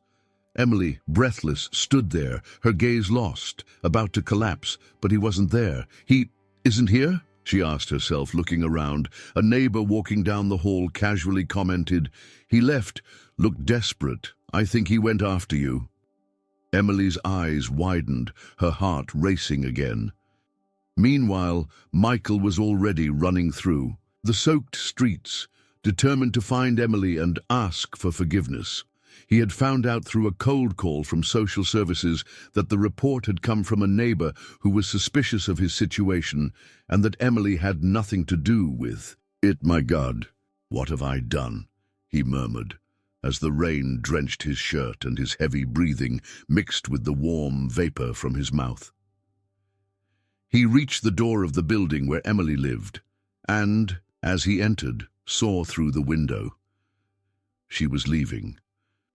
Emily, breathless, stood there, her gaze lost, about to collapse, but he wasn't there. "He isn't here?" she asked herself, looking around. A neighbor walking down the hall casually commented, "He left, looked desperate. I think he went after you." Emily's eyes widened, her heart racing again. Meanwhile, Michael was already running through the soaked streets, determined to find Emily and ask for forgiveness. He had found out through a cold call from social services that the report had come from a neighbor who was suspicious of his situation and that Emily had nothing to do with it. "My God, what have I done?" he murmured, as the rain drenched his shirt and his heavy breathing mixed with the warm vapor from his mouth. He reached the door of the building where Emily lived, and, as he entered, saw through the window. She was leaving,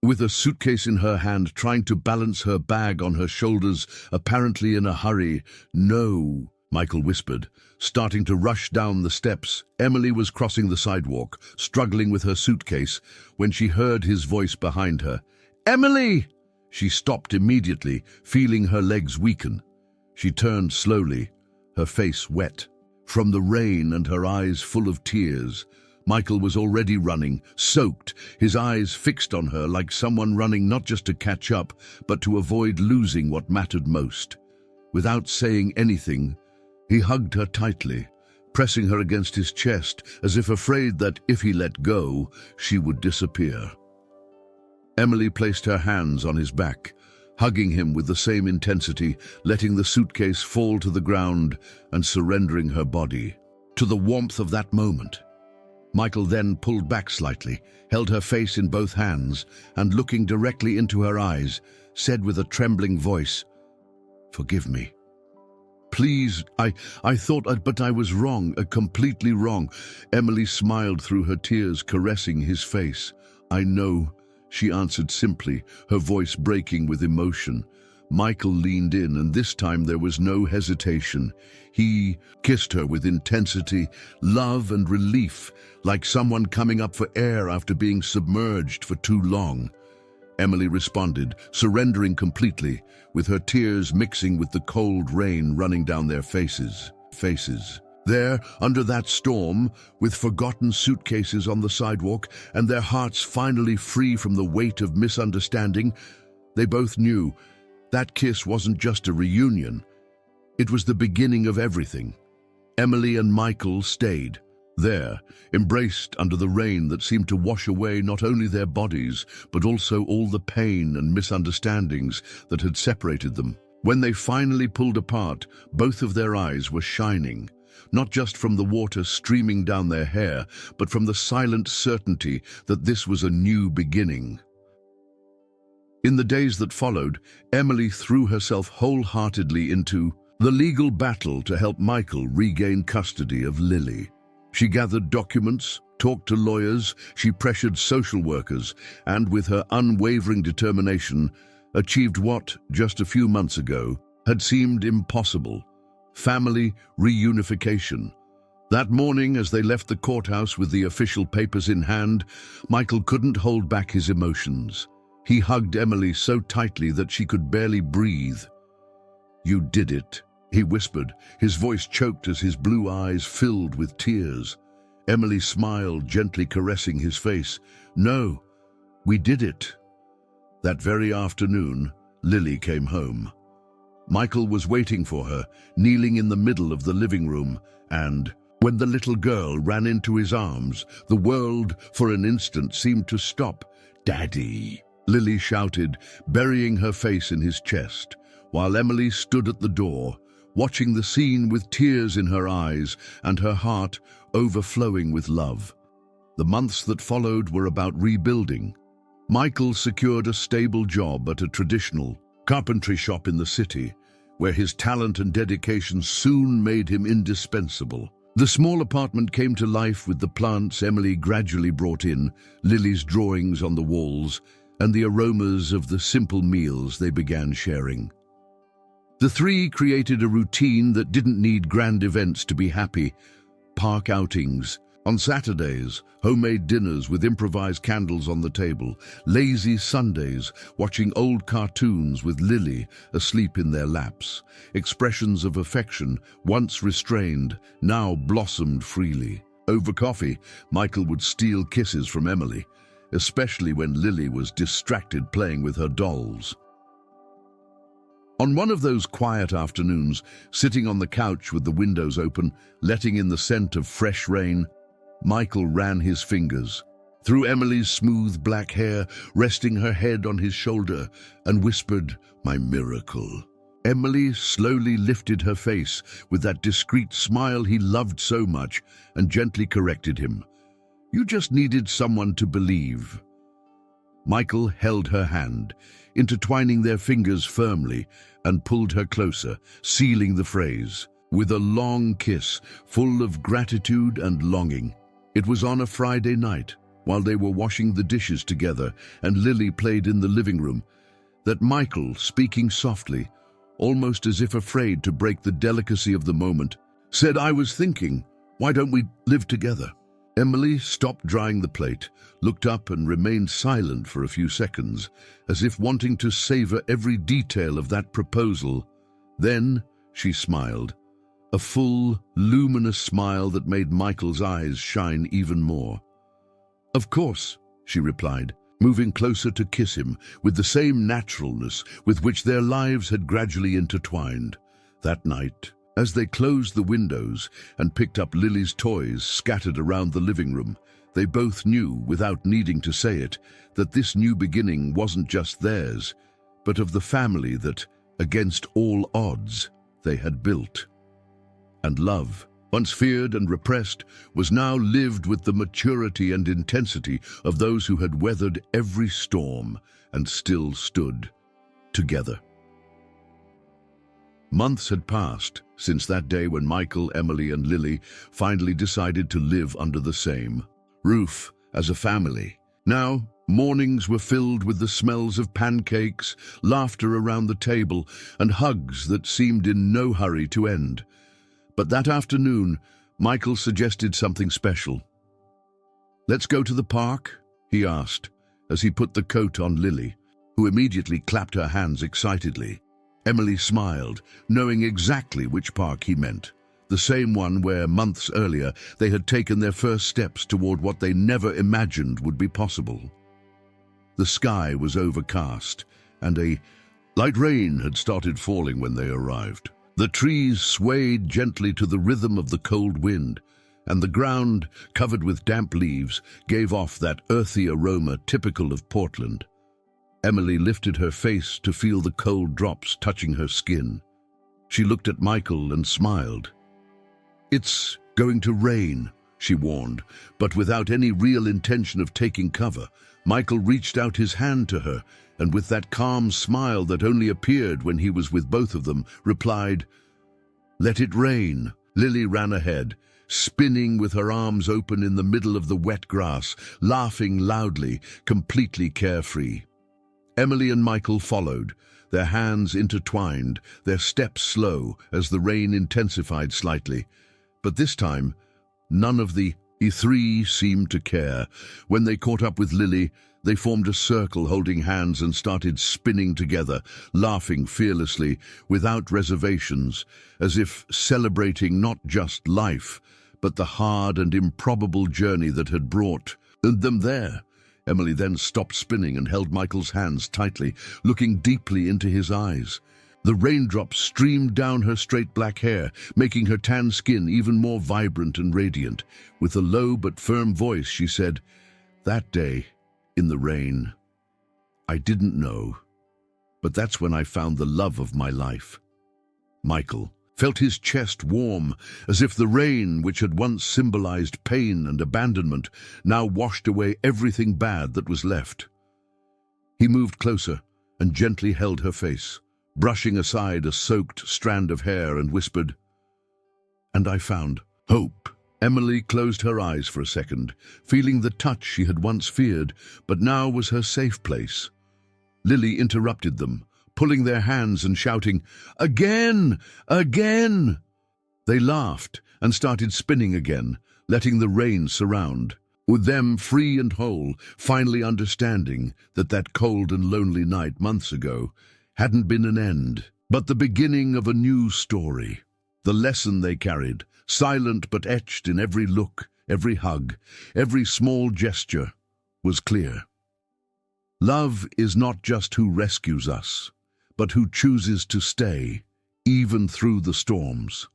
with a suitcase in her hand, trying to balance her bag on her shoulders, apparently in a hurry. "No," Michael whispered, starting to rush down the steps. Emily was crossing the sidewalk, struggling with her suitcase, when she heard his voice behind her. "Emily!" She stopped immediately, feeling her legs weaken. She turned slowly, her face wet from the rain and her eyes full of tears. Michael was already running, soaked, his eyes fixed on her like someone running not just to catch up, but to avoid losing what mattered most. Without saying anything, he hugged her tightly, pressing her against his chest, as if afraid that if he let go, she would disappear. Emily placed her hands on his back, hugging him with the same intensity, letting the suitcase fall to the ground and surrendering her body to the warmth of that moment. Michael then pulled back slightly, held her face in both hands, and looking directly into her eyes, said with a trembling voice, "Forgive me. Please, I thought, but I was wrong, completely wrong." Emily smiled through her tears, caressing his face. "I know," she answered simply, her voice breaking with emotion. Michael leaned in, and this time there was no hesitation. He kissed her with intensity, love and relief, like someone coming up for air after being submerged for too long. Emily responded, surrendering completely, with her tears mixing with the cold rain running down their faces. There, under that storm, with forgotten suitcases on the sidewalk and their hearts finally free from the weight of misunderstanding, they both knew that kiss wasn't just a reunion. It was the beginning of everything. Emily and Michael stayed there, embraced under the rain that seemed to wash away not only their bodies, but also all the pain and misunderstandings that had separated them. When they finally pulled apart, both of their eyes were shining, not just from the water streaming down their hair, but from the silent certainty that this was a new beginning. In the days that followed, Emily threw herself wholeheartedly into the legal battle to help Michael regain custody of Lily. She gathered documents, talked to lawyers, she pressured social workers, and with her unwavering determination, achieved what, just a few months ago, had seemed impossible: family reunification. That morning, as they left the courthouse with the official papers in hand, Michael couldn't hold back his emotions. He hugged Emily so tightly that she could barely breathe. "You did it," he whispered, his voice choked as his blue eyes filled with tears. Emily smiled, gently caressing his face. "No, we did it." That very afternoon, Lily came home. Michael was waiting for her, kneeling in the middle of the living room, and when the little girl ran into his arms, the world for an instant seemed to stop. "Daddy!" Lily shouted, burying her face in his chest, while Emily stood at the door, watching the scene with tears in her eyes and her heart overflowing with love. The months that followed were about rebuilding. Michael secured a stable job at a traditional carpentry shop in the city, where his talent and dedication soon made him indispensable. The small apartment came to life with the plants Emily gradually brought in, Lily's drawings on the walls, and the aromas of the simple meals they began sharing. The three created a routine that didn't need grand events to be happy: park outings on Saturdays, homemade dinners with improvised candles on the table, lazy Sundays watching old cartoons with Lily asleep in their laps. Expressions of affection, once restrained, now blossomed freely. Over coffee, Michael would steal kisses from Emily, especially when Lily was distracted playing with her dolls. On one of those quiet afternoons, sitting on the couch with the windows open, letting in the scent of fresh rain, Michael ran his fingers through Emily's smooth black hair, resting her head on his shoulder, and whispered, "My miracle." Emily slowly lifted her face with that discreet smile he loved so much and gently corrected him. "You just needed someone to believe." Michael held her hand, intertwining their fingers firmly, and pulled her closer, sealing the phrase with a long kiss full of gratitude and longing. It was on a Friday night, while they were washing the dishes together and Lily played in the living room, that Michael, speaking softly, almost as if afraid to break the delicacy of the moment, said, "I was thinking, why don't we live together?" Emily stopped drying the plate, looked up and remained silent for a few seconds, as if wanting to savor every detail of that proposal. Then she smiled, a full, luminous smile that made Michael's eyes shine even more. "Of course," she replied, moving closer to kiss him with the same naturalness with which their lives had gradually intertwined. That night, as they closed the windows and picked up Lily's toys scattered around the living room, they both knew, without needing to say it, that this new beginning wasn't just theirs, but of the family that, against all odds, they had built. And love, once feared and repressed, was now lived with the maturity and intensity of those who had weathered every storm and still stood together. Months had passed since that day when Michael, Emily, and Lily finally decided to live under the same roof as a family. Now, mornings were filled with the smells of pancakes, laughter around the table, and hugs that seemed in no hurry to end. But that afternoon, Michael suggested something special. "Let's go to the park?" he asked, as he put the coat on Lily, who immediately clapped her hands excitedly. Emily smiled, knowing exactly which park he meant, the same one where, months earlier, they had taken their first steps toward what they never imagined would be possible. The sky was overcast, and a light rain had started falling when they arrived. The trees swayed gently to the rhythm of the cold wind, and the ground, covered with damp leaves, gave off that earthy aroma typical of Portland. Emily lifted her face to feel the cold drops touching her skin. She looked at Michael and smiled. "It's going to rain," she warned, but without any real intention of taking cover. Michael reached out his hand to her, and with that calm smile that only appeared when he was with both of them, replied, "Let it rain." Lily ran ahead, spinning with her arms open in the middle of the wet grass, laughing loudly, completely carefree. Emily and Michael followed, their hands intertwined, their steps slow as the rain intensified slightly. But this time, none of the three seemed to care. When they caught up with Lily, they formed a circle holding hands and started spinning together, laughing fearlessly, without reservations, as if celebrating not just life, but the hard and improbable journey that had brought them there. Emily then stopped spinning and held Michael's hands tightly, looking deeply into his eyes. The raindrops streamed down her straight black hair, making her tan skin even more vibrant and radiant. With a low but firm voice, she said, "That day, in the rain, I didn't know, but that's when I found the love of my life." Michael felt his chest warm, as if the rain, which had once symbolized pain and abandonment, now washed away everything bad that was left. He moved closer and gently held her face, brushing aside a soaked strand of hair, and whispered, "And I found hope." Emily closed her eyes for a second, feeling the touch she had once feared, but now was her safe place. Lily interrupted them, pulling their hands and shouting, "Again! Again!" They laughed and started spinning again, letting the rain surround, with them free and whole, finally understanding that that cold and lonely night months ago hadn't been an end, but the beginning of a new story. The lesson they carried, silent but etched in every look, every hug, every small gesture, was clear. Love is not just who rescues us, but who chooses to stay, even through the storms.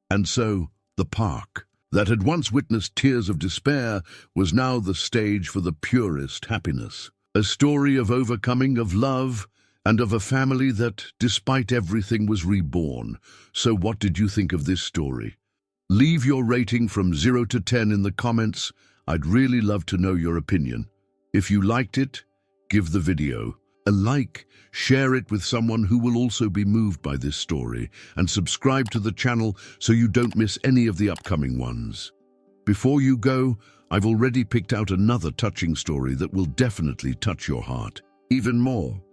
And so, the park, that had once witnessed tears of despair, was now the stage for the purest happiness. A story of overcoming, of love, and of a family that, despite everything, was reborn. So what did you think of this story? Leave your rating from 0 to 10 in the comments. I'd really love to know your opinion. If you liked it, give the video a like, share it with someone who will also be moved by this story, and subscribe to the channel so you don't miss any of the upcoming ones. Before you go, I've already picked out another touching story that will definitely touch your heart even more.